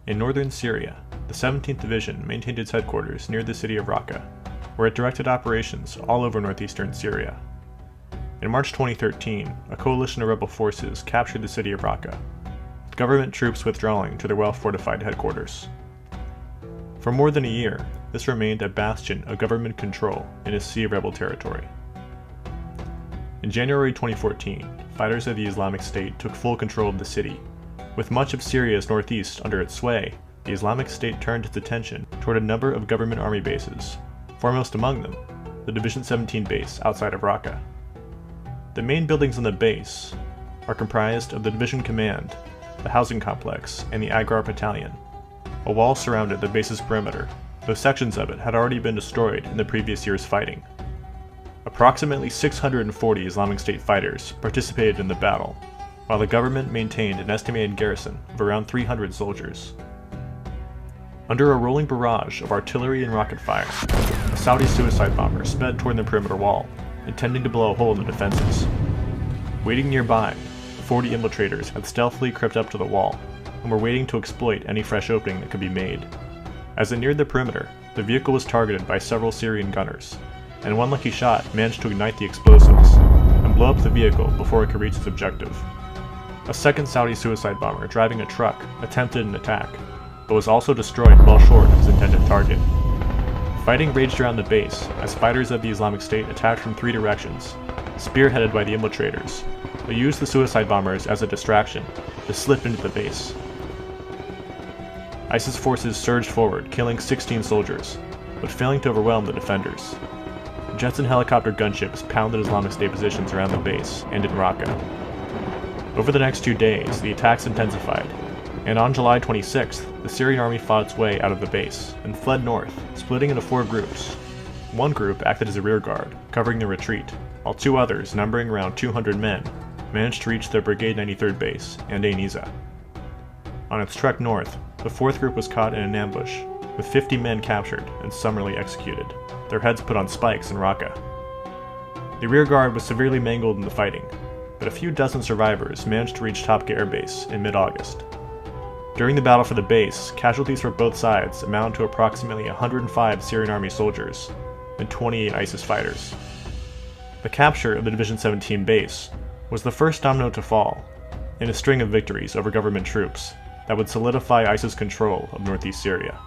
In northern Syria, the 17th Division maintained its headquarters near the city of Ráka, where it directed operations all over northeastern Syria. In March 2013, a coalition of rebel forces captured the city of Ráka, with government troops withdrawing to their well-fortified headquarters. For more than a year, this remained a bastion of government control in a sea of rebel territory. In January 2014, fighters of the Islamic State took full control of the city. With much of Syria's northeast under its sway, the Islamic State turned its attention toward a number of government army bases, foremost among them, the Division 17 base outside of Ráka. The main buildings on the base are comprised of the Division Command, the housing complex, and the Agrar Battalion. A wall surrounded the base's perimeter, though sections of it had already been destroyed in the previous year's fighting. Approximately 640 Islamic State fighters participated in the battle, while the government maintained an estimated garrison of around 300 soldiers. Under a rolling barrage of artillery and rocket fire, a Saudi suicide bomber sped toward the perimeter wall, intending to blow a hole in the defenses. Waiting nearby, 40 infiltrators had stealthily crept up to the wall, and were waiting to exploit any fresh opening that could be made. As it neared the perimeter, the vehicle was targeted by several Syrian gunners, and one lucky shot managed to ignite the explosives and blow up the vehicle before it could reach its objective. A second Saudi suicide bomber driving a truck attempted an attack, but was also destroyed well short of its intended target. Fighting raged around the base as fighters of the Islamic State attacked from three directions, spearheaded by the infiltrators, who used the suicide bombers as a distraction to slip into the base. ISIS forces surged forward, killing 16 soldiers, but failing to overwhelm the defenders. Jets and helicopter gunships pounded Islamic State positions around the base and in Ráka. Over the next 2 days, the attacks intensified, and on July 26th, the Syrian army fought its way out of the base and fled north, splitting into 4 groups. One group acted as a rear guard, covering the retreat, while 2 others, numbering around 200 men, managed to reach their Brigade 93rd base and Ain Issa. On its trek north, the 4th group was caught in an ambush, with 50 men captured and summarily executed, their heads put on spikes in Ráka. The rear guard was severely mangled in the fighting, but a few dozen survivors managed to reach Topka Air Base in mid-August. During the battle for the base, casualties for both sides amounted to approximately 105 Syrian army soldiers and 28 ISIS fighters. The capture of the Division 17 base was the first domino to fall in a string of victories over government troops that would solidify ISIS control of northeast Syria.